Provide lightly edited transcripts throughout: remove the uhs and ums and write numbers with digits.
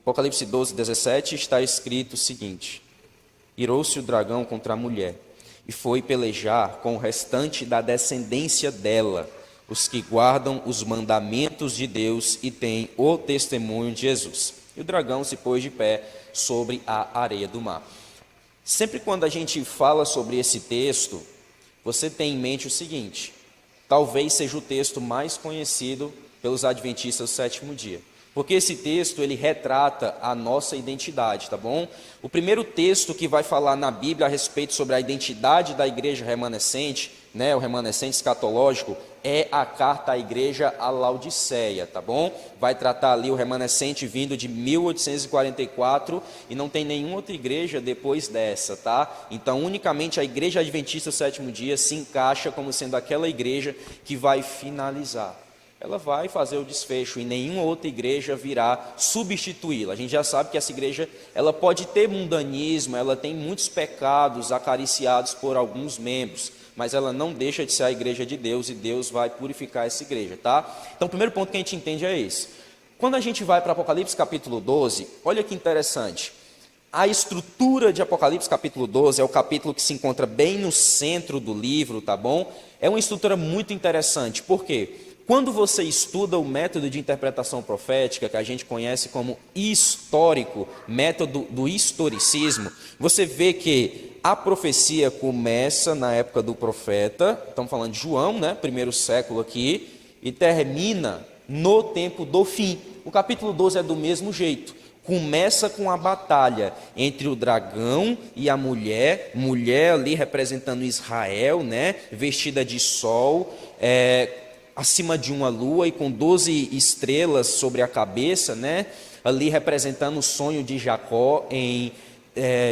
Apocalipse 12, 17 está escrito o seguinte: irou-se o dragão contra a mulher e foi pelejar com o restante da descendência dela, os que guardam os mandamentos de Deus e têm o testemunho de Jesus. E o dragão se pôs de pé sobre a areia do mar. Sempre quando a gente fala sobre esse texto, você tem em mente o seguinte: talvez seja o texto mais conhecido pelos adventistas do sétimo dia. Porque esse texto, ele retrata a nossa identidade, tá bom? O primeiro texto que vai falar na Bíblia a respeito sobre a identidade da igreja remanescente, né, o remanescente escatológico, é a carta à igreja à Laodiceia, tá bom? Vai tratar ali o remanescente vindo de 1844 e não tem nenhuma outra igreja depois dessa, tá? Então, unicamente a igreja adventista do sétimo dia se encaixa como sendo aquela igreja que vai finalizar. Ela vai fazer o desfecho e nenhuma outra igreja virá substituí-la. A gente já sabe que essa igreja, ela pode ter mundanismo, ela tem muitos pecados acariciados por alguns membros, mas ela não deixa de ser a igreja de Deus e Deus vai purificar essa igreja, tá? Então o primeiro ponto que a gente entende é esse. Quando a gente vai para Apocalipse capítulo 12, olha que interessante. A estrutura de Apocalipse capítulo 12 é o capítulo que se encontra bem no centro do livro, tá bom? É uma estrutura muito interessante, por quê? Quando você estuda o método de interpretação profética, que a gente conhece como histórico, método do historicismo, você vê que a profecia começa na época do profeta, estamos falando de João, né, primeiro século aqui, e termina no tempo do fim. O capítulo 12 é do mesmo jeito. Começa com a batalha entre o dragão e a mulher ali representando Israel, né, vestida de sol, acima de uma lua e com 12 estrelas sobre a cabeça, né? Ali representando o sonho de Jacó em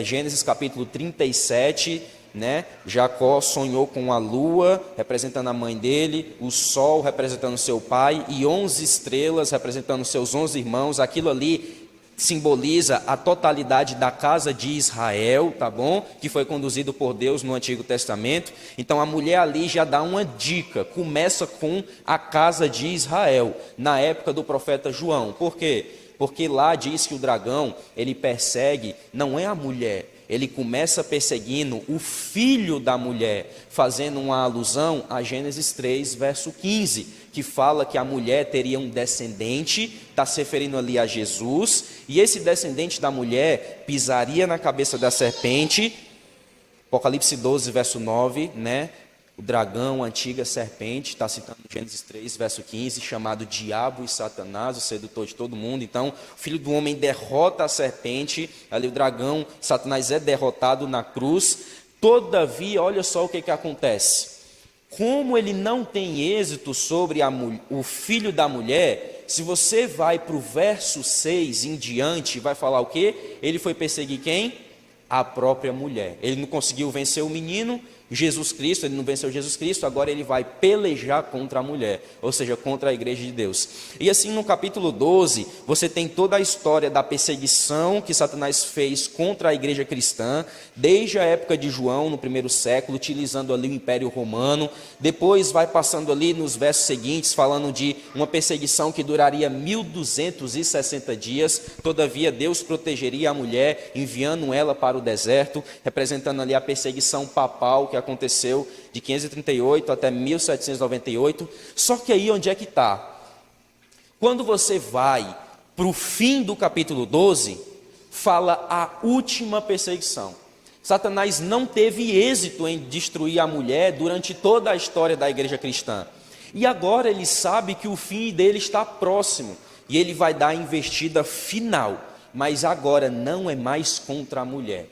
Gênesis capítulo 37, né? Jacó sonhou com a lua, representando a mãe dele, o sol representando seu pai e 11 estrelas representando seus 11 irmãos. Aquilo ali simboliza a totalidade da casa de Israel, tá bom? Que foi conduzido por Deus no Antigo Testamento. Então a mulher ali já dá uma dica, começa com a casa de Israel, na época do profeta João. Por quê? Porque lá diz que o dragão, ele persegue, não é a mulher, ele começa perseguindo o filho da mulher, fazendo uma alusão a Gênesis 3, verso 15, que fala que a mulher teria um descendente, está se referindo ali a Jesus, e esse descendente da mulher pisaria na cabeça da serpente, Apocalipse 12, verso 9, né? O dragão, a antiga serpente, está citando Gênesis 3, verso 15, chamado Diabo e Satanás, o sedutor de todo mundo. Então, o Filho do Homem derrota a serpente, ali o dragão, Satanás é derrotado na cruz. Todavia, olha só o que acontece. Como ele não tem êxito sobre o filho da mulher, se você vai para o verso 6 em diante, vai falar o quê? Ele foi perseguir quem? A própria mulher. Ele não conseguiu vencer o menino, Jesus Cristo, ele não venceu Jesus Cristo, agora ele vai pelejar contra a mulher, ou seja, contra a igreja de Deus. E assim no capítulo 12, você tem toda a história da perseguição que Satanás fez contra a igreja cristã, desde a época de João, no primeiro século, utilizando ali o Império Romano. Depois vai passando ali nos versos seguintes, falando de uma perseguição que duraria 1260 dias, todavia Deus protegeria a mulher, enviando ela para o deserto, representando ali a perseguição papal que aconteceu de 538 até 1798. Só que aí onde é que está? Quando você vai para o fim do capítulo 12, fala a última perseguição. Satanás não teve êxito em destruir a mulher durante toda a história da igreja cristã. E agora ele sabe que o fim dele está próximo. E ele vai dar a investida final. Mas agora não é mais contra a mulher,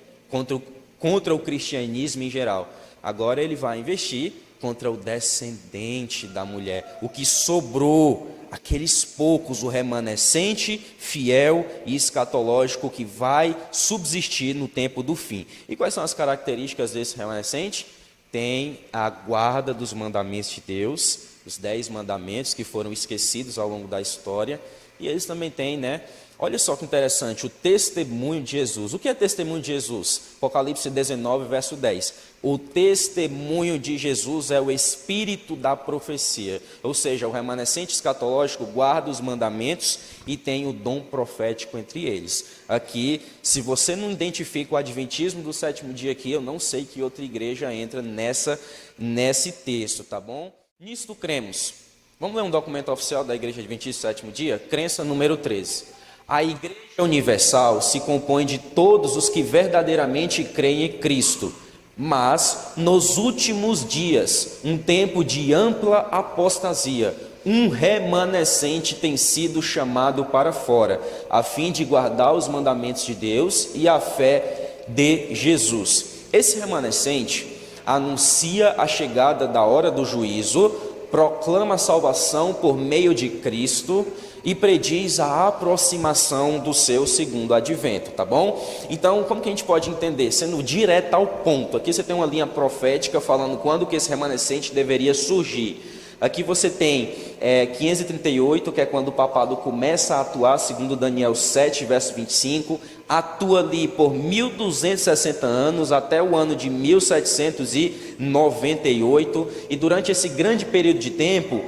contra o cristianismo em geral. Agora ele vai investir contra o descendente da mulher, o que sobrou, aqueles poucos, o remanescente, fiel e escatológico que vai subsistir no tempo do fim. E quais são as características desse remanescente? Tem a guarda dos mandamentos de Deus, os 10 mandamentos que foram esquecidos ao longo da história, e eles também têm, né, Olha só que interessante, o testemunho de Jesus. O que é testemunho de Jesus? Apocalipse 19, verso 10. O testemunho de Jesus é o espírito da profecia. Ou seja, o remanescente escatológico guarda os mandamentos e tem o dom profético entre eles. Aqui, se você não identifica o adventismo do sétimo dia aqui, eu não sei que outra igreja entra nesse texto, tá bom? Nisto cremos. Vamos ler um documento oficial da Igreja Adventista do Sétimo Dia? Crença número 13. A Igreja Universal se compõe de todos os que verdadeiramente creem em Cristo, mas nos últimos dias, um tempo de ampla apostasia, um remanescente tem sido chamado para fora, a fim de guardar os mandamentos de Deus e a fé de Jesus. Esse remanescente anuncia a chegada da hora do juízo, proclama a salvação por meio de Cristo e prediz a aproximação do seu segundo advento, tá bom? Então, como que a gente pode entender? Sendo direto ao ponto. Aqui você tem uma linha profética falando quando que esse remanescente deveria surgir. Aqui você tem 538, que é quando o papado começa a atuar, segundo Daniel 7, verso 25, atua ali por 1260 anos, até o ano de 1798, e durante esse grande período de tempo,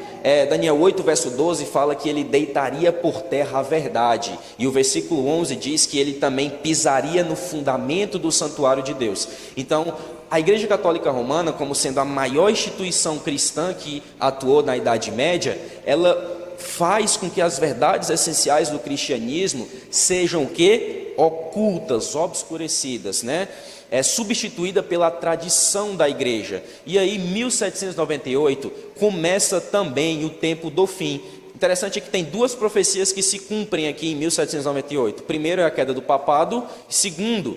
Daniel 8, verso 12, fala que ele deitaria por terra a verdade, e o versículo 11 diz que ele também pisaria no fundamento do santuário de Deus. Então, a Igreja Católica Romana, como sendo a maior instituição cristã que atuou na Idade Média, ela faz com que as verdades essenciais do cristianismo sejam o quê? Ocultas, obscurecidas, né? Substituída pela tradição da igreja. E aí, 1798, começa também o tempo do fim. Interessante é que tem duas profecias que se cumprem aqui em 1798. Primeiro é a queda do papado, segundo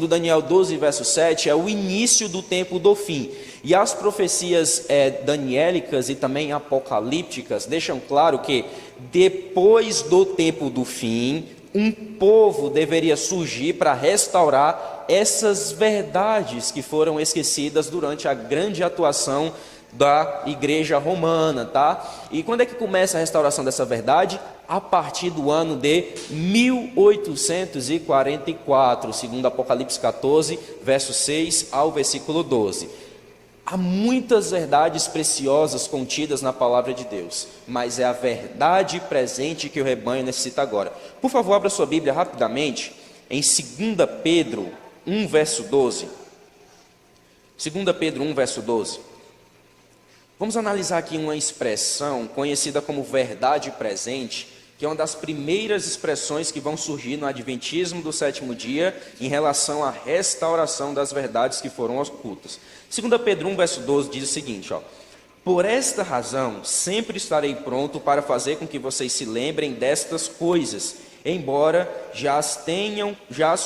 Daniel 12, verso 7, é o início do tempo do fim. E as profecias daniélicas e também apocalípticas deixam claro que depois do tempo do fim, um povo deveria surgir para restaurar essas verdades que foram esquecidas durante a grande atuação da igreja romana, tá? E quando é que começa a restauração dessa verdade? A partir do ano de 1844, segundo Apocalipse 14, verso 6 ao versículo 12. Há muitas verdades preciosas contidas na palavra de Deus, mas é a verdade presente que o rebanho necessita agora. Por favor, abra sua Bíblia rapidamente em 2 Pedro 1, verso 12. 2 Pedro 1, verso 12. Vamos analisar aqui uma expressão conhecida como verdade presente, que é uma das primeiras expressões que vão surgir no Adventismo do sétimo dia em relação à restauração das verdades que foram ocultas. 2 Pedro 1, verso 12 diz o seguinte, por esta razão, sempre estarei pronto para fazer com que vocês se lembrem destas coisas, embora já as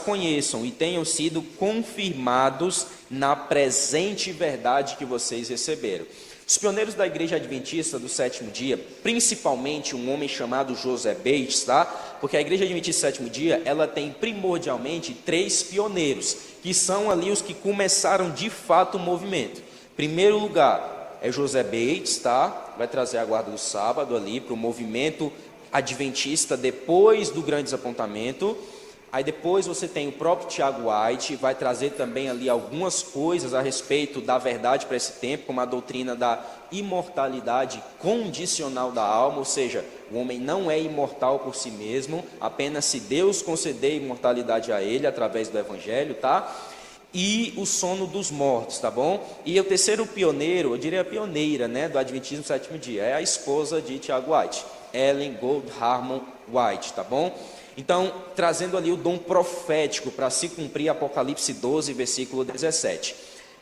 conheçam e tenham sido confirmados na presente verdade que vocês receberam. Os pioneiros da igreja adventista do sétimo dia, principalmente um homem chamado José Bates, tá? Porque a igreja adventista do sétimo dia, ela tem primordialmente 3 pioneiros, que são ali os que começaram de fato o movimento. Primeiro lugar é José Bates, tá? Vai trazer a guarda do sábado ali para o movimento adventista depois do grande desapontamento. Aí depois você tem o próprio Tiago White, vai trazer também ali algumas coisas a respeito da verdade para esse tempo, como a doutrina da imortalidade condicional da alma, ou seja, o homem não é imortal por si mesmo, apenas se Deus conceder imortalidade a ele através do Evangelho, tá? E o sono dos mortos, tá bom? E o terceiro pioneiro, eu diria a pioneira, né, do Adventismo do sétimo dia, é a esposa de Tiago White, Ellen Gold Harmon White, tá bom? Então, trazendo ali o dom profético para se cumprir Apocalipse 12, versículo 17.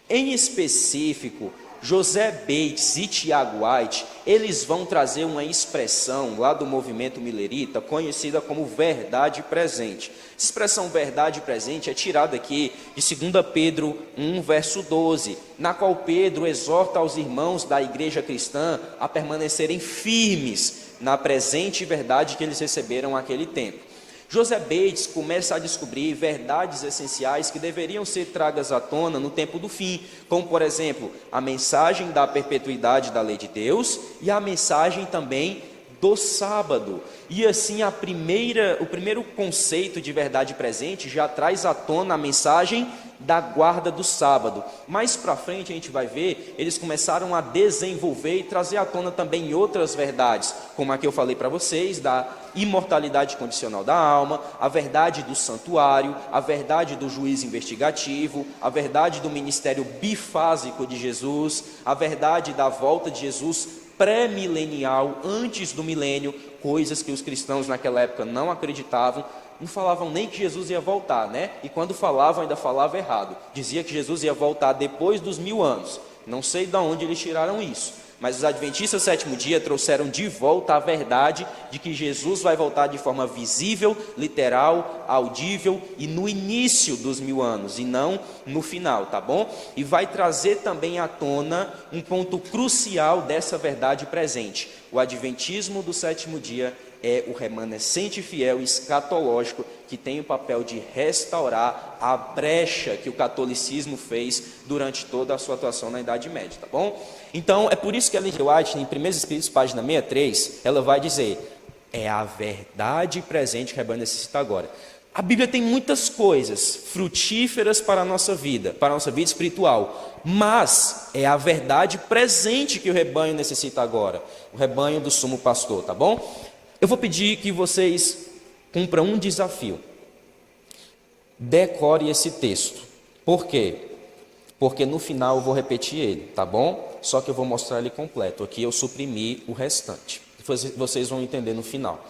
Em específico, José Bates e Tiago White, eles vão trazer uma expressão lá do movimento milerita, conhecida como verdade presente. Essa expressão verdade presente é tirada aqui de 2 Pedro 1, verso 12, na qual Pedro exorta aos irmãos da igreja cristã a permanecerem firmes na presente verdade que eles receberam naquele tempo. José Bates começa a descobrir verdades essenciais que deveriam ser tragas à tona no tempo do fim, como por exemplo, a mensagem da perpetuidade da lei de Deus e a mensagem também do sábado. E assim o primeiro conceito de verdade presente já traz à tona a mensagem da guarda do sábado. Mais para frente a gente vai ver, eles começaram a desenvolver e trazer à tona também outras verdades, como a que eu falei para vocês, da imortalidade condicional da alma, a verdade do santuário, a verdade do juízo investigativo, a verdade do ministério bifásico de Jesus, a verdade da volta de Jesus pré-milenial, antes do milênio, coisas que os cristãos naquela época não acreditavam, não falavam nem que Jesus ia voltar, né? E quando falavam, ainda falava errado. Dizia que Jesus ia voltar depois dos 1000 anos. Não sei de onde eles tiraram isso, mas os adventistas do sétimo dia trouxeram de volta a verdade de que Jesus vai voltar de forma visível, literal, audível e no início dos 1000 anos e não no final, tá bom? E vai trazer também à tona um ponto crucial dessa verdade presente. O adventismo do sétimo dia é o remanescente fiel escatológico que tem o papel de restaurar a brecha que o catolicismo fez durante toda a sua atuação na Idade Média, tá bom? Então, é por isso que Ellen G. White, em Primeiros Escritos, página 63, ela vai dizer, é a verdade presente que o rebanho necessita agora. A Bíblia tem muitas coisas frutíferas para a nossa vida espiritual, mas é a verdade presente que o rebanho necessita agora, o rebanho do sumo pastor, tá bom? Eu vou pedir que vocês cumpram um desafio. Decore esse texto. Por quê? Porque no final eu vou repetir ele, tá bom? Só que eu vou mostrar ele completo. Aqui eu suprimi o restante. Vocês vão entender no final.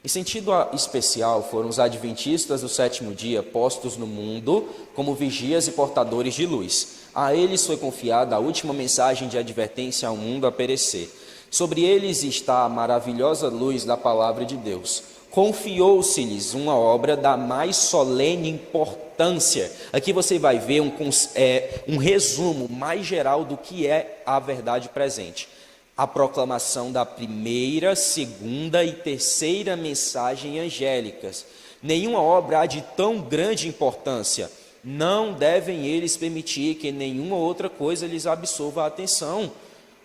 Em sentido especial, foram os adventistas do sétimo dia postos no mundo como vigias e portadores de luz. A eles foi confiada a última mensagem de advertência ao mundo a perecer. Sobre eles está a maravilhosa luz da palavra de Deus. Confiou-se-lhes uma obra da mais solene importância. Aqui você vai ver um resumo mais geral do que é a verdade presente. A proclamação da primeira, segunda e terceira mensagem angélicas. Nenhuma obra há de tão grande importância. Não devem eles permitir que nenhuma outra coisa lhes absorva a atenção.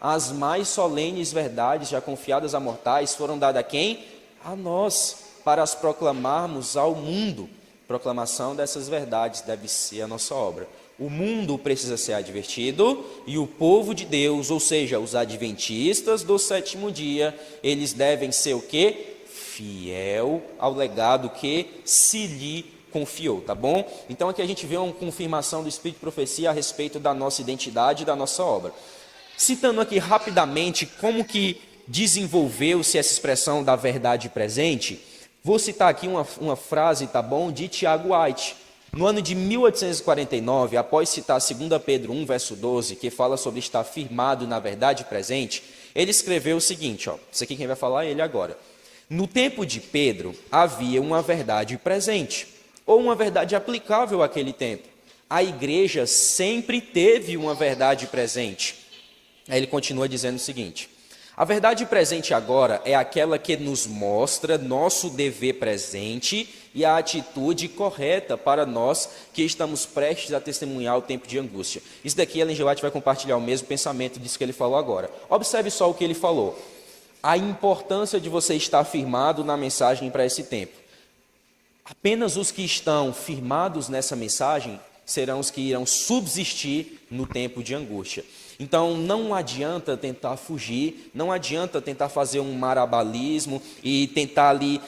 As mais solenes verdades já confiadas a mortais foram dadas a quem? A nós, para as proclamarmos ao mundo. Proclamação dessas verdades deve ser a nossa obra. O mundo precisa ser advertido e o povo de Deus, ou seja, os adventistas do sétimo dia, eles devem ser o quê? Fiel ao legado que se lhe confiou, tá bom? Então aqui a gente vê uma confirmação do Espírito de Profecia a respeito da nossa identidade e da nossa obra. Citando aqui rapidamente como que desenvolveu-se essa expressão da verdade presente, vou citar aqui uma frase, tá bom, de Tiago White. No ano de 1849, após citar 2 Pedro 1, verso 12, que fala sobre estar firmado na verdade presente, ele escreveu o seguinte, ó, isso aqui quem vai falar é ele agora. No tempo de Pedro, havia uma verdade presente, ou uma verdade aplicável àquele tempo. A igreja sempre teve uma verdade presente. Aí ele continua dizendo o seguinte: a verdade presente agora é aquela que nos mostra nosso dever presente e a atitude correta para nós que estamos prestes a testemunhar o tempo de angústia. Isso daqui, Ellen G. White vai compartilhar o mesmo pensamento disso que ele falou agora. Observe só o que ele falou. A importância de você estar firmado na mensagem para esse tempo. Apenas os que estão firmados nessa mensagem serão os que irão subsistir no tempo de angústia. Então não adianta tentar fugir, não adianta tentar fazer um marabalismo e tentar ali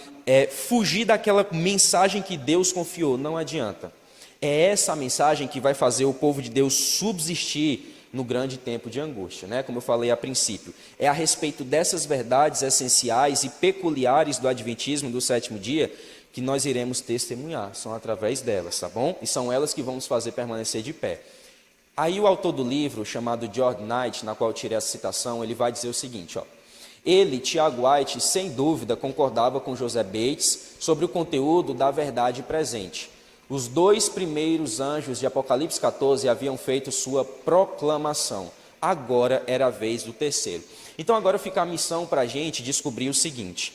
fugir daquela mensagem que Deus confiou, não adianta. É essa a mensagem que vai fazer o povo de Deus subsistir no grande tempo de angústia, né? Como eu falei a princípio. É a respeito dessas verdades essenciais e peculiares do adventismo do sétimo dia que nós iremos testemunhar, são através delas, tá bom? E são elas que vão nos fazer permanecer de pé. Aí o autor do livro, chamado George Knight, na qual eu tirei essa citação, ele vai dizer o seguinte, ó. Ele, Tiago White, sem dúvida concordava com José Bates sobre o conteúdo da verdade presente. Os 2 primeiros anjos de Apocalipse 14 haviam feito sua proclamação. Agora era a vez do terceiro. Então agora fica a missão para a gente descobrir o seguinte: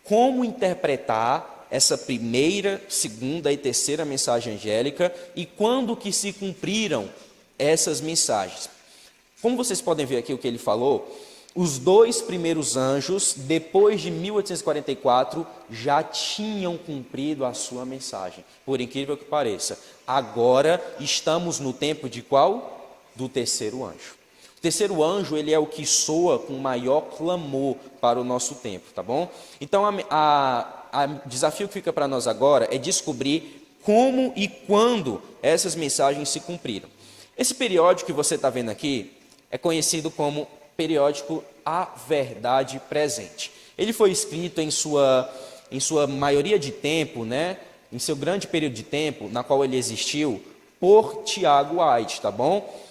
como interpretar essa primeira, segunda e terceira mensagem angélica e quando que se cumpriram essas mensagens. Como vocês podem ver aqui o que ele falou, Os dois primeiros anjos, depois de 1844, já tinham cumprido a sua mensagem. Por incrível que pareça. Agora estamos no tempo de qual? Do terceiro anjo. O terceiro anjo, ele é o que soa com maior clamor para o nosso tempo, tá bom? Então, o desafio que fica para nós agora é descobrir como e quando essas mensagens se cumpriram. Esse periódico que você está vendo aqui é conhecido como periódico A Verdade Presente. Ele foi escrito em sua maioria de tempo, né, em seu grande período de tempo, na qual ele existiu, por Tiago White, tá bom?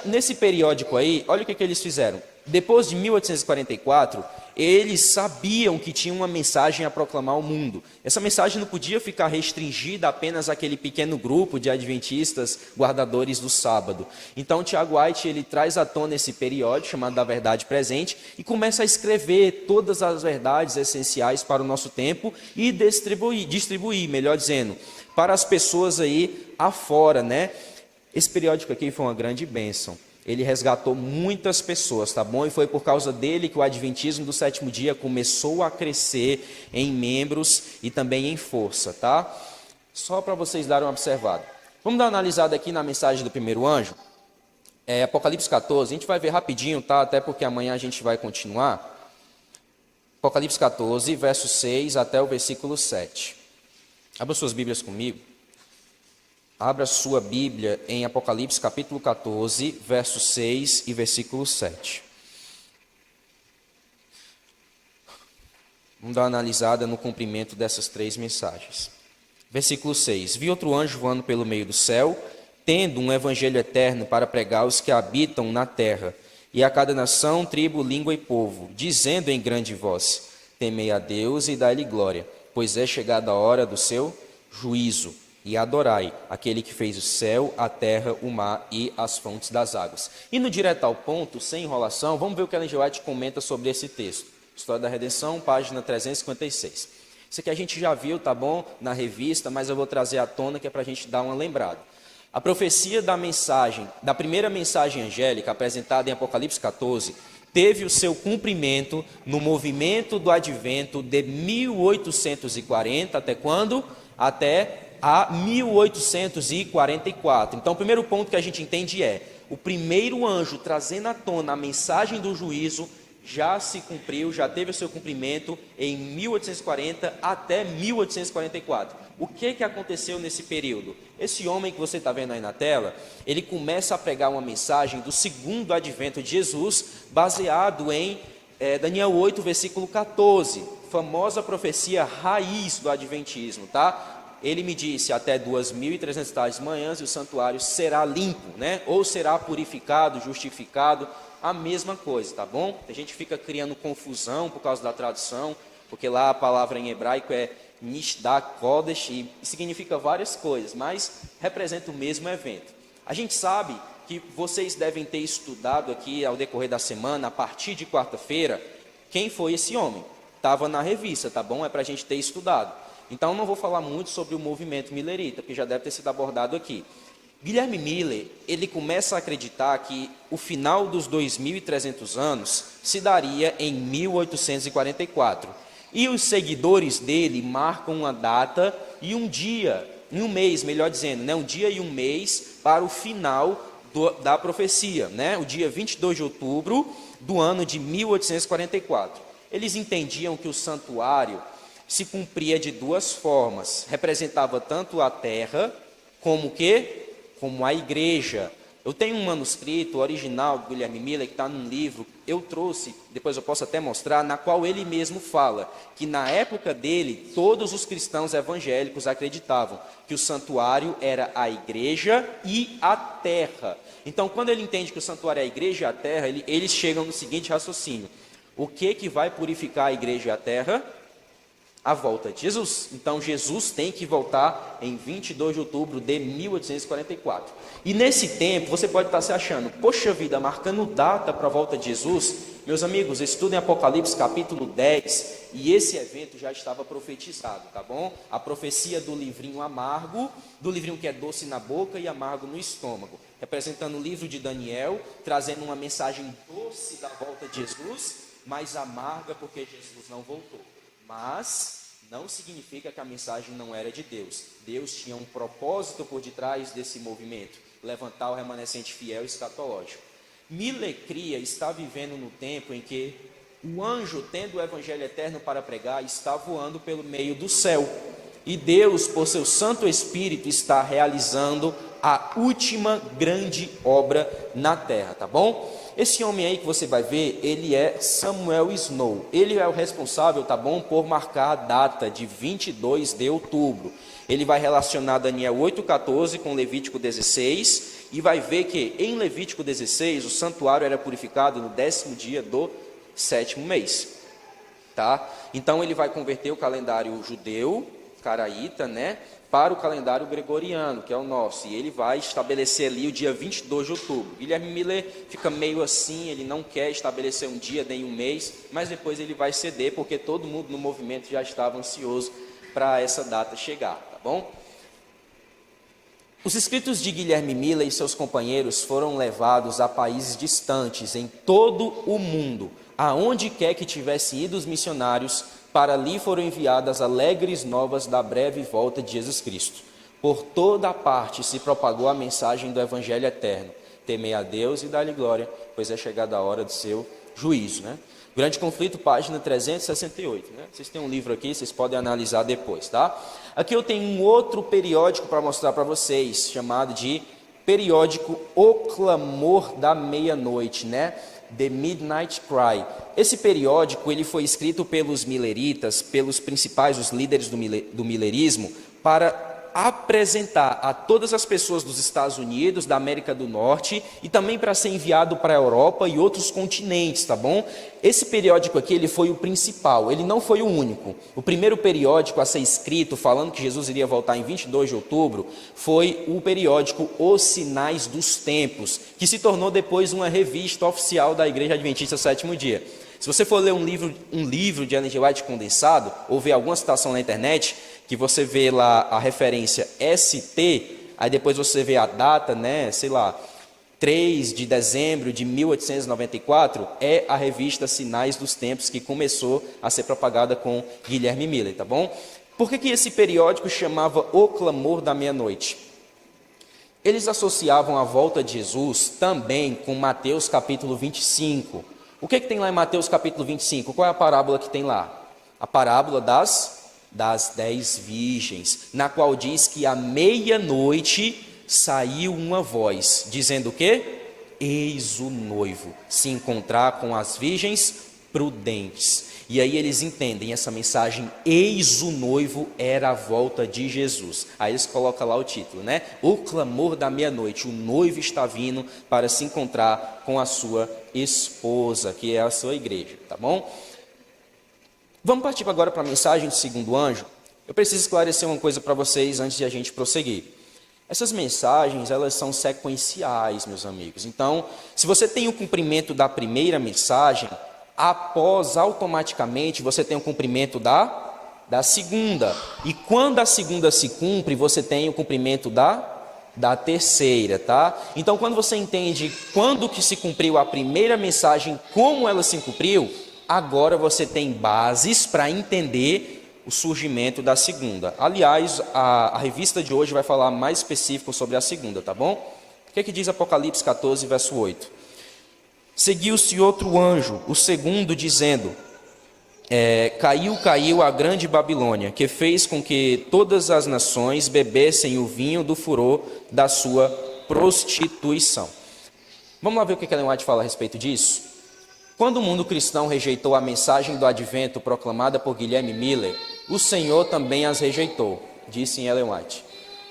Nesse periódico aí, olha o que eles fizeram. Depois de 1844, eles sabiam que tinha uma mensagem a proclamar ao mundo. Essa mensagem não podia ficar restringida apenas àquele pequeno grupo de adventistas guardadores do sábado. Então, Tiago White, ele traz à tona esse periódico chamado da Verdade Presente e começa a escrever todas as verdades essenciais para o nosso tempo e distribuir, melhor dizendo, para as pessoas aí afora, né? Esse periódico aqui foi uma grande bênção. Ele resgatou muitas pessoas, tá bom? E foi por causa dele que o Adventismo do Sétimo Dia começou a crescer em membros e também em força, tá? Só para vocês darem uma observada. Vamos dar uma analisada aqui na mensagem do primeiro anjo. Apocalipse 14, a gente vai ver rapidinho, tá? Até porque amanhã a gente vai continuar. Apocalipse 14, verso 6 até o versículo 7. Abra suas Bíblias comigo. Abra sua Bíblia em Apocalipse capítulo 14, verso 6 e versículo 7. Vamos dar uma analisada no cumprimento dessas três mensagens. Versículo 6. Vi outro anjo voando pelo meio do céu, tendo um evangelho eterno para pregar aos que habitam na terra, e a cada nação, tribo, língua e povo, dizendo em grande voz: temei a Deus e dai-lhe glória, pois é chegada a hora do seu juízo. E adorai aquele que fez o céu, a terra, o mar e as fontes das águas. Indo direto ao ponto, sem enrolação, vamos ver o que Ellen G. White comenta sobre esse texto. História da Redenção, página 356. Isso aqui a gente já viu, tá bom, na revista, mas eu vou trazer à tona que é para a gente dar uma lembrada. A profecia da mensagem, da primeira mensagem angélica, apresentada em Apocalipse 14, teve o seu cumprimento no movimento do advento de 1840, até quando? Até a 1844. Então, o primeiro ponto que a gente entende é: o primeiro anjo trazendo à tona a mensagem do juízo já se cumpriu, já teve o seu cumprimento em 1840 até 1844. O que aconteceu nesse período? Esse homem que você está vendo aí na tela, ele começa a pregar uma mensagem do segundo advento de Jesus, baseado em Daniel 8, versículo 14, famosa profecia raiz do adventismo, tá? Ele me disse: até 2.300 tardes manhãs e o santuário será limpo, né? Ou será purificado, justificado, a mesma coisa, tá bom? A gente fica criando confusão por causa da tradução, porque lá a palavra em hebraico é Nishda Kodesh e significa várias coisas, mas representa o mesmo evento. A gente sabe que vocês devem ter estudado aqui ao decorrer da semana, a partir de quarta-feira, quem foi esse homem. Estava na revista, tá bom? É para a gente ter estudado. Então, não vou falar muito sobre o movimento millerita, porque já deve ter sido abordado aqui. Guilherme Miller, ele começa a acreditar que o final dos 2.300 anos se daria em 1844. E os seguidores dele marcam uma data e um dia, um mês, melhor dizendo, né? Um dia e um mês para o final da profecia, né? O dia 22 de outubro do ano de 1844. Eles entendiam que o santuário se cumpria de duas formas. Representava tanto a terra como o quê? Como a igreja. Eu tenho um manuscrito original do Guilherme Miller, que está num livro, eu trouxe, depois eu posso até mostrar, na qual ele mesmo fala que na época dele, todos os cristãos evangélicos acreditavam que o santuário era a igreja e a terra. Então, quando ele entende que o santuário é a igreja e a terra, eles chegam no seguinte raciocínio: o que vai purificar a igreja e a terra? a volta de Jesus. Então, Jesus tem que voltar em 22 de outubro de 1844. E nesse tempo, você pode estar se achando, poxa vida, marcando data para a volta de Jesus. Meus amigos, estudem Apocalipse capítulo 10, e esse evento já estava profetizado, tá bom? A profecia do livrinho amargo, do livrinho que é doce na boca e amargo no estômago, representando o livro de Daniel, trazendo uma mensagem doce da volta de Jesus, mas amarga porque Jesus não voltou. Mas não significa que a mensagem não era de Deus. Deus tinha um propósito por detrás desse movimento, levantar o remanescente fiel escatológico. Milecria está vivendo no tempo em que o anjo, tendo o evangelho eterno para pregar, está voando pelo meio do céu. E Deus, por seu Santo Espírito, está realizando a última grande obra na terra, tá bom? Esse homem aí que você vai ver, ele é Samuel Snow. Ele é o responsável, tá bom, por marcar a data de 22 de outubro. Ele vai relacionar Daniel 8,14 com Levítico 16 e vai ver que em Levítico 16 o santuário era purificado no 10º dia do 7º mês, tá? Então ele vai converter o calendário judeu, caraíta, né, para o calendário gregoriano, que é o nosso, e ele vai estabelecer ali o dia 22 de outubro. Guilherme Miller fica meio assim, ele não quer estabelecer um dia nem um mês, mas depois ele vai ceder, porque todo mundo no movimento já estava ansioso para essa data chegar, tá bom? Os escritos de Guilherme Miller e seus companheiros foram levados a países distantes em todo o mundo, aonde quer que tivessem ido os missionários, para ali foram enviadas alegres novas da breve volta de Jesus Cristo. Por toda a parte se propagou a mensagem do Evangelho eterno. Temei a Deus e dá-lhe glória, pois é chegada a hora do seu juízo, né? Grande Conflito, página 368, né? Vocês têm um livro aqui, vocês podem analisar depois, tá? Aqui eu tenho um outro periódico para mostrar para vocês, chamado de periódico O Clamor da Meia-Noite, né? The Midnight Cry. Esse periódico ele foi escrito pelos mileritas, pelos principais, os líderes do milerismo, para apresentar a todas as pessoas dos Estados Unidos, da América do Norte, e também para ser enviado para a Europa e outros continentes, tá bom? Esse periódico aqui, ele foi o principal, ele não foi o único. O primeiro periódico a ser escrito, falando que Jesus iria voltar em 22 de outubro, foi o periódico Os Sinais dos Tempos, que se tornou depois uma revista oficial da Igreja Adventista Sétimo Dia. Se você for ler um livro de Ellen G. White condensado, ou ver alguma citação na internet, que você vê lá a referência ST, aí depois você vê a data, né, sei lá, 3 de dezembro de 1894, é a revista Sinais dos Tempos, que começou a ser propagada com Guilherme Miller, tá bom? Por que esse periódico chamava O Clamor da Meia-Noite? Eles associavam a volta de Jesus também com Mateus capítulo 25. O que tem lá em Mateus capítulo 25? Qual é a parábola que tem lá? A parábola das 10 virgens, na qual diz que à meia-noite saiu uma voz, dizendo o quê? Eis o noivo, se encontrar com as virgens prudentes. E aí eles entendem essa mensagem, eis o noivo, era a volta de Jesus. Aí eles colocam lá o título, né? O clamor da meia-noite, o noivo está vindo para se encontrar com a sua esposa, que é a sua igreja, tá bom? Vamos partir agora para a mensagem do segundo anjo. Eu preciso esclarecer uma coisa para vocês antes de a gente prosseguir. Essas mensagens, elas são sequenciais, meus amigos. Então, se você tem o cumprimento da primeira mensagem, após, automaticamente, você tem o cumprimento da segunda. E quando a segunda se cumpre, você tem o cumprimento da terceira, tá? Então, quando você entende quando que se cumpriu a primeira mensagem, como ela se cumpriu, agora você tem bases para entender o surgimento da segunda. Aliás, a revista de hoje vai falar mais específico sobre a segunda, tá bom? O que diz Apocalipse 14, verso 8? Seguiu-se outro anjo, o segundo, dizendo, caiu a grande Babilônia, que fez com que todas as nações bebessem o vinho do furor da sua prostituição. Vamos lá ver o que Ellen White fala a respeito disso? Quando o mundo cristão rejeitou a mensagem do advento proclamada por Guilherme Miller, o Senhor também as rejeitou, disse em Ellen White.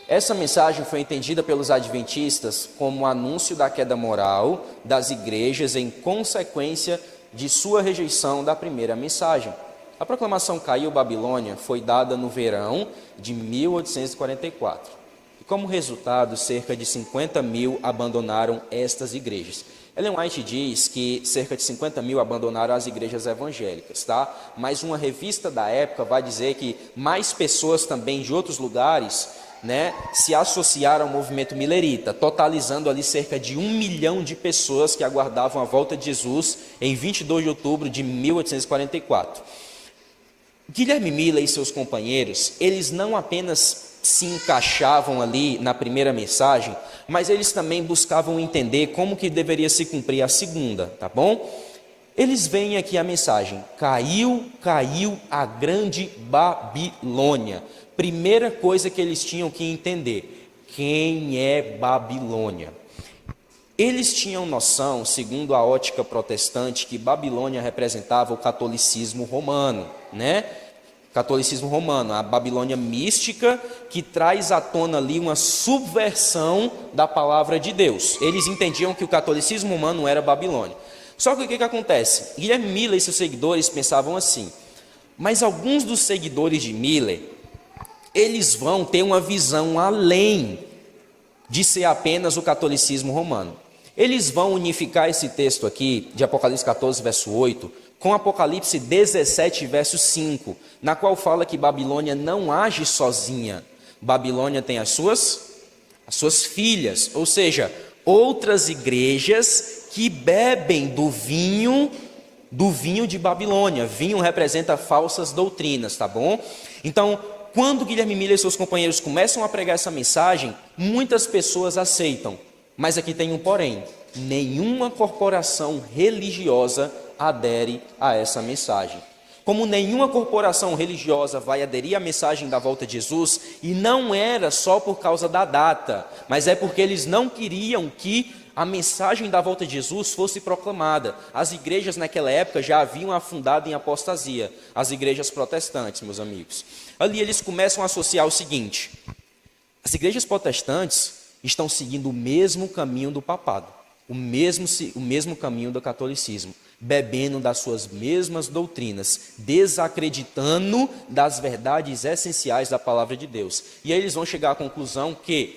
Essa mensagem foi entendida pelos adventistas como um anúncio da queda moral das igrejas em consequência de sua rejeição da primeira mensagem. A proclamação Caiu Babilônia foi dada no verão de 1844. E como resultado, cerca de 50 mil abandonaram estas igrejas. Ellen White diz que cerca de 50 mil abandonaram as igrejas evangélicas, tá? Mas uma revista da época vai dizer que mais pessoas também de outros lugares, né, se associaram ao movimento milerita, totalizando ali cerca de 1 milhão de pessoas que aguardavam a volta de Jesus em 22 de outubro de 1844. Guilherme Miller e seus companheiros, eles não apenas se encaixavam ali na primeira mensagem, mas eles também buscavam entender como que deveria se cumprir a segunda, tá bom? Eles veem aqui a mensagem: caiu a grande Babilônia. Primeira coisa que eles tinham que entender: quem é Babilônia? Eles tinham noção, segundo a ótica protestante, que Babilônia representava o catolicismo romano, né? Catolicismo romano, a Babilônia mística, que traz à tona ali uma subversão da palavra de Deus. Eles entendiam que o catolicismo romano era Babilônia. Só que o que acontece? Guilherme Miller e seus seguidores pensavam assim, mas alguns dos seguidores de Miller, eles vão ter uma visão além de ser apenas o catolicismo romano. Eles vão unificar esse texto aqui, de Apocalipse 14, verso 8, com Apocalipse 17, verso 5, na qual fala que Babilônia não age sozinha. Babilônia tem as suas filhas, ou seja, outras igrejas que bebem do vinho de Babilônia. Vinho representa falsas doutrinas, tá bom? Então, quando Guilherme Miller e seus companheiros começam a pregar essa mensagem, muitas pessoas aceitam. Mas aqui tem um porém: nenhuma corporação religiosa adere a essa mensagem. Como nenhuma corporação religiosa vai aderir à mensagem da volta de Jesus, e não era só por causa da data, mas é porque eles não queriam que a mensagem da volta de Jesus fosse proclamada. As igrejas naquela época já haviam afundado em apostasia, as igrejas protestantes, meus amigos. Ali eles começam a associar o seguinte: as igrejas protestantes estão seguindo o mesmo caminho do papado, o mesmo caminho do catolicismo, bebendo das suas mesmas doutrinas, desacreditando das verdades essenciais da palavra de Deus. E aí eles vão chegar à conclusão que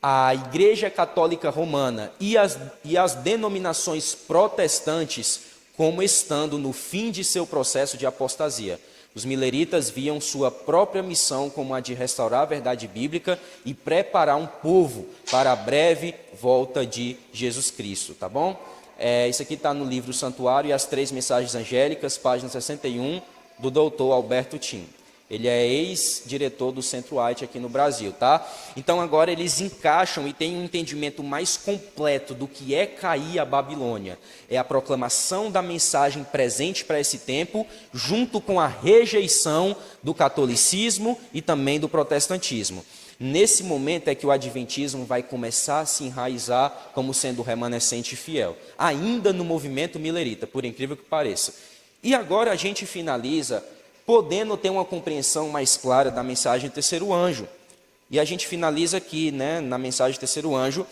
a Igreja Católica Romana e as denominações protestantes como estando no fim de seu processo de apostasia. Os mileritas viam sua própria missão como a de restaurar a verdade bíblica e preparar um povo para a breve volta de Jesus Cristo, tá bom? Isso aqui está no livro Santuário e as Três Mensagens Angélicas, página 61, do doutor Alberto Tim. Ele é ex-diretor do Centro White aqui no Brasil, tá? Então agora eles encaixam e têm um entendimento mais completo do que é cair a Babilônia. É a proclamação da mensagem presente para esse tempo, junto com a rejeição do catolicismo e também do protestantismo. Nesse momento é que o adventismo vai começar a se enraizar como sendo remanescente fiel, ainda no movimento milerita, por incrível que pareça. E agora a gente finaliza podendo ter uma compreensão mais clara da mensagem do terceiro anjo. E a gente finaliza aqui, né, na mensagem do terceiro anjo,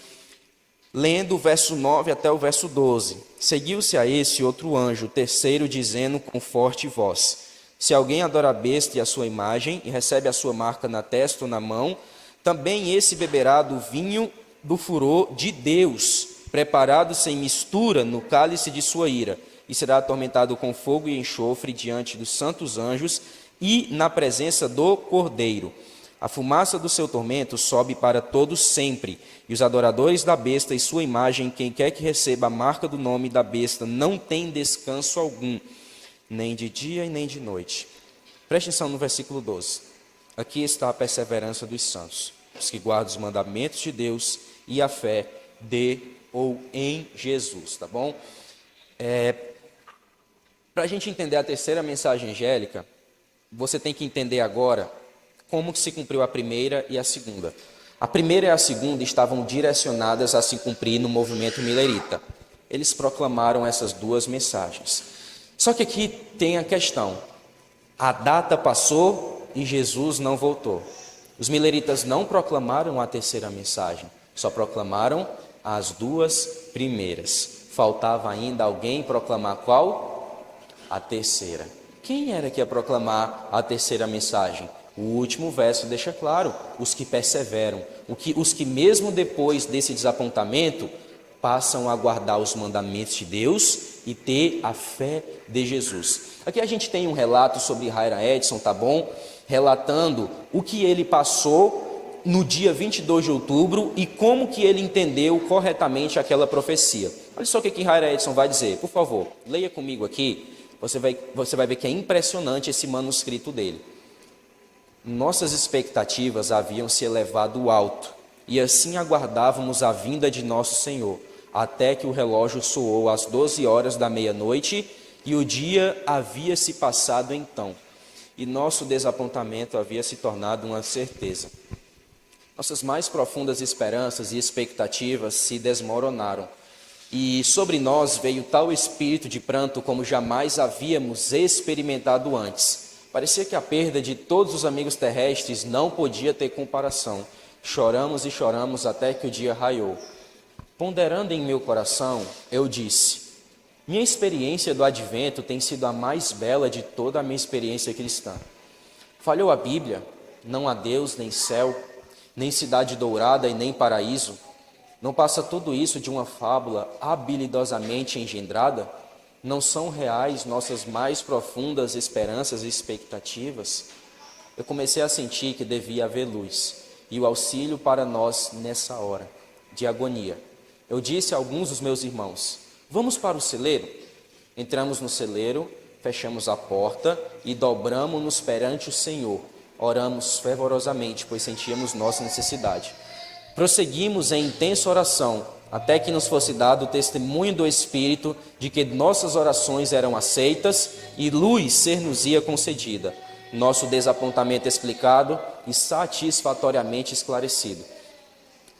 lendo o verso 9 até o verso 12. Seguiu-se a esse outro anjo, o terceiro, dizendo com forte voz: se alguém adora a besta e a sua imagem, e recebe a sua marca na testa ou na mão, também esse beberá do vinho do furor de Deus, preparado sem mistura no cálice de sua ira, e será atormentado com fogo e enxofre diante dos santos anjos e na presença do Cordeiro. A fumaça do seu tormento sobe para todos sempre, e os adoradores da besta e sua imagem, quem quer que receba a marca do nome da besta, não tem descanso algum, nem de dia e nem de noite. Preste atenção no versículo 12. Aqui está a perseverança dos santos, os que guardam os mandamentos de Deus e a fé de ou em Jesus, tá bom? Para a gente entender a terceira mensagem angélica, você tem que entender agora como que se cumpriu a primeira e a segunda. A primeira e a segunda estavam direcionadas a se cumprir no movimento milerita. Eles proclamaram essas duas mensagens. Só que aqui tem a questão: a data passou e Jesus não voltou. Os mileritas não proclamaram a terceira mensagem, só proclamaram as duas primeiras. Faltava ainda alguém proclamar qual? A terceira. Quem era que ia proclamar a terceira mensagem? O último verso deixa claro: os que perseveram, os que mesmo depois desse desapontamento passam a guardar os mandamentos de Deus e ter a fé de Jesus. Aqui a gente tem um relato sobre Hiram Edson, tá bom? Relatando o que ele passou no dia 22 de outubro e como que ele entendeu corretamente aquela profecia. Olha só o que Hiram Edson vai dizer, por favor, leia comigo aqui, você vai ver que é impressionante esse manuscrito dele. Nossas expectativas haviam se elevado alto, e assim aguardávamos a vinda de nosso Senhor, até que o relógio soou às 12 horas da meia-noite, e o dia havia se passado então, e nosso desapontamento havia se tornado uma certeza. Nossas mais profundas esperanças e expectativas se desmoronaram, e sobre nós veio tal espírito de pranto como jamais havíamos experimentado antes. Parecia que a perda de todos os amigos terrestres não podia ter comparação. Choramos e choramos até que o dia raiou. Ponderando em meu coração, eu disse: minha experiência do advento tem sido a mais bela de toda a minha experiência cristã. Falhou a Bíblia? Não há Deus, nem céu, nem cidade dourada e nem paraíso? Não passa tudo isso de uma fábula habilidosamente engendrada? Não são reais nossas mais profundas esperanças e expectativas? Eu comecei a sentir que devia haver luz e o auxílio para nós nessa hora de agonia. Eu disse a alguns dos meus irmãos: vamos para o celeiro? Entramos no celeiro, fechamos a porta e dobramos-nos perante o Senhor. Oramos fervorosamente, pois sentíamos nossa necessidade. Prosseguimos em intensa oração, até que nos fosse dado o testemunho do Espírito de que nossas orações eram aceitas e luz ser-nos-ia concedida, nosso desapontamento explicado e satisfatoriamente esclarecido.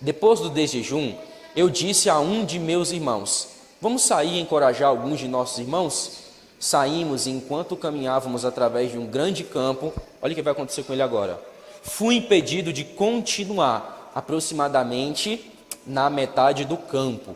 Depois do desjejum, eu disse a um de meus irmãos: vamos sair e encorajar alguns de nossos irmãos? Saímos e enquanto caminhávamos através de um grande campo, olha o que vai acontecer com ele agora. Fui impedido de continuar aproximadamente na metade do campo.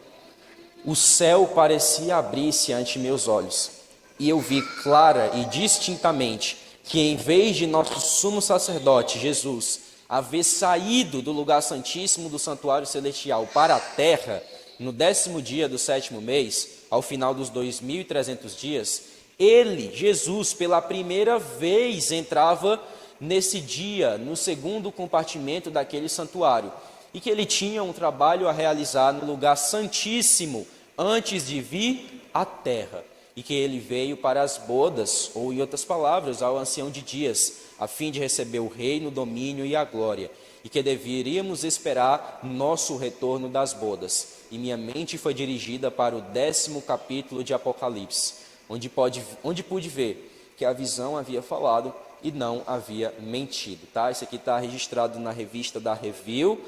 O céu parecia abrir-se ante meus olhos, e eu vi clara e distintamente que em vez de nosso sumo sacerdote, Jesus, haver saído do lugar santíssimo do santuário celestial para a terra, no 10º dia do 7º mês, ao final dos 2.300 dias, ele, Jesus, pela primeira vez entrava nesse dia, no segundo compartimento daquele santuário, e que ele tinha um trabalho a realizar no lugar santíssimo, antes de vir à terra, e que ele veio para as bodas, ou em outras palavras, ao ancião de dias, a fim de receber o reino, o domínio e a glória, e que deveríamos esperar nosso retorno das bodas. E minha mente foi dirigida para o 10º capítulo de Apocalipse, onde pude ver que a visão havia falado e não havia mentido, tá? Isso aqui está registrado na revista da Review,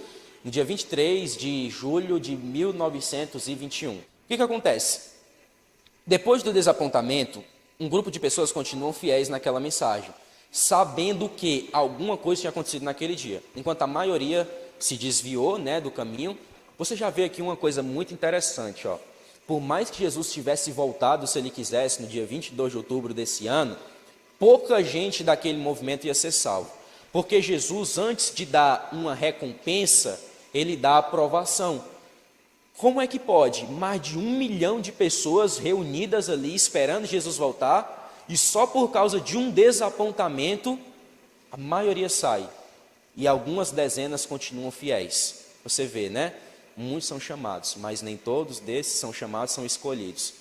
no dia 23 de julho de 1921. O que acontece? Depois do desapontamento, um grupo de pessoas continuam fiéis naquela mensagem, sabendo que alguma coisa tinha acontecido naquele dia. Enquanto a maioria se desviou, do caminho, você já vê aqui uma coisa muito interessante, ó. Por mais que Jesus tivesse voltado, se ele quisesse, no dia 22 de outubro desse ano, pouca gente daquele movimento ia ser salvo. Porque Jesus, antes de dar uma recompensa, ele dá aprovação. Como é que pode mais de 1 milhão de pessoas reunidas ali, esperando Jesus voltar, e só por causa de um desapontamento, a maioria sai, e algumas dezenas continuam fiéis? Você vê, né? Muitos são chamados, mas nem todos desses são chamados, são escolhidos.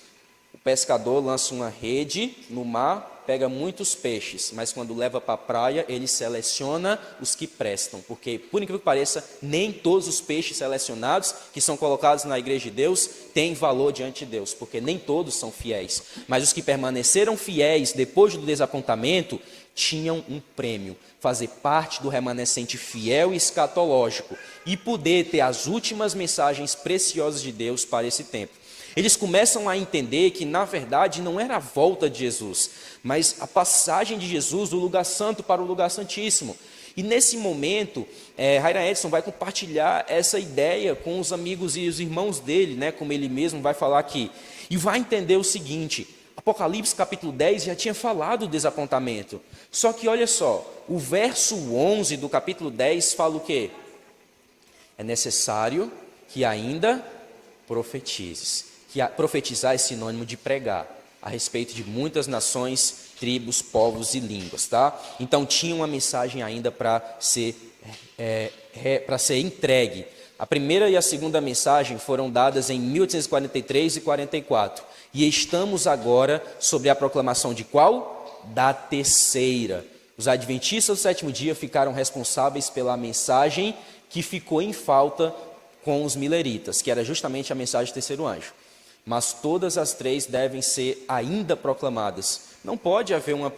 O pescador lança uma rede no mar, pega muitos peixes, mas quando leva para a praia, ele seleciona os que prestam, porque, por incrível que pareça, nem todos os peixes selecionados, que são colocados na igreja de Deus, têm valor diante de Deus, porque nem todos são fiéis, mas os que permaneceram fiéis depois do desapontamento, tinham um prêmio, fazer parte do remanescente fiel e escatológico, e poder ter as últimas mensagens preciosas de Deus para esse tempo. Eles começam a entender que, na verdade, não era a volta de Jesus, mas a passagem de Jesus do lugar santo para o lugar santíssimo. E nesse momento, Hiram Edson vai compartilhar essa ideia com os amigos e os irmãos dele, como ele mesmo vai falar aqui. E vai entender o seguinte: Apocalipse capítulo 10 já tinha falado do desapontamento. Só que olha só, o verso 11 do capítulo 10 fala o quê? É necessário que ainda profetizes. Profetizar é sinônimo de pregar a respeito de muitas nações, tribos, povos e línguas, tá? Então tinha uma mensagem ainda para ser entregue. A primeira e a segunda mensagem foram dadas em 1843 e 44. E estamos agora sobre a proclamação de qual? Da terceira. Os adventistas do sétimo dia ficaram responsáveis pela mensagem que ficou em falta com os mileritas, que era justamente a mensagem do terceiro anjo. Mas todas as três devem ser ainda proclamadas. Não pode haver uma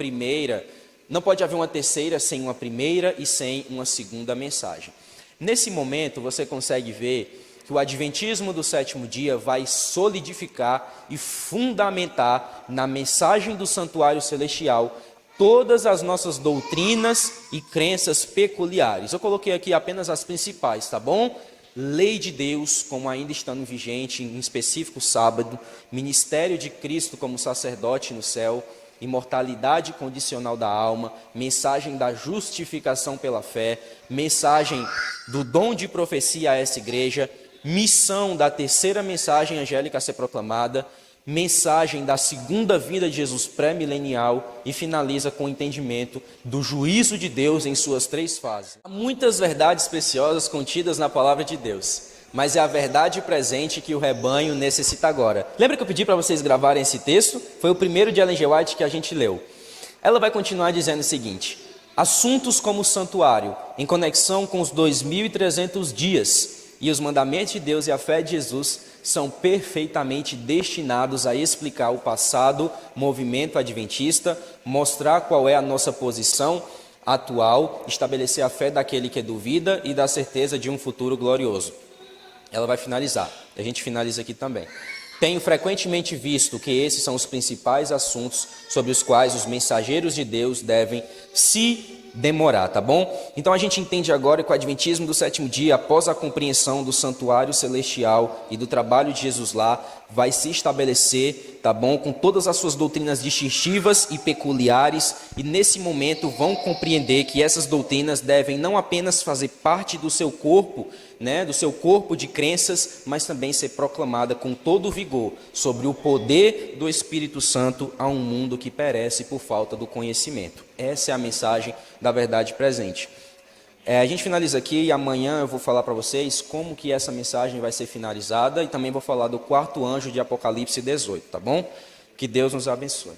terceira sem uma primeira e sem uma segunda mensagem. Nesse momento, você consegue ver que o adventismo do sétimo dia vai solidificar e fundamentar na mensagem do santuário celestial todas as nossas doutrinas e crenças peculiares. Eu coloquei aqui apenas as principais, tá bom? Lei de Deus, como ainda estando vigente, em específico sábado, ministério de Cristo como sacerdote no céu, imortalidade condicional da alma, mensagem da justificação pela fé, mensagem do dom de profecia a essa igreja, missão da terceira mensagem angélica a ser proclamada, mensagem da segunda vinda de Jesus pré-milenial e finaliza com o entendimento do juízo de Deus em suas três fases. Há muitas verdades preciosas contidas na palavra de Deus, mas é a verdade presente que o rebanho necessita agora. Lembra que eu pedi para vocês gravarem esse texto? Foi o primeiro de Ellen G. White que a gente leu. Ela vai continuar dizendo o seguinte: assuntos como o santuário, em conexão com os 2.300 dias e os mandamentos de Deus e a fé de Jesus, são perfeitamente destinados a explicar o passado movimento adventista, mostrar qual é a nossa posição atual, estabelecer a fé daquele que duvida e dar certeza de um futuro glorioso. Ela vai finalizar, a gente finaliza aqui também. Tenho frequentemente visto que esses são os principais assuntos sobre os quais os mensageiros de Deus devem se demorar, tá bom? Então a gente entende agora que o adventismo do sétimo dia, após a compreensão do santuário celestial e do trabalho de Jesus lá, vai se estabelecer, tá bom? Com todas as suas doutrinas distintivas e peculiares, e nesse momento vão compreender que essas doutrinas devem não apenas fazer parte do seu corpo, né, do seu corpo de crenças, mas também ser proclamada com todo o vigor sobre o poder do Espírito Santo a um mundo que perece por falta do conhecimento. Essa é a mensagem da verdade presente. A gente finaliza aqui e amanhã eu vou falar para vocês como que essa mensagem vai ser finalizada e também vou falar do quarto anjo de Apocalipse 18, tá bom? Que Deus nos abençoe.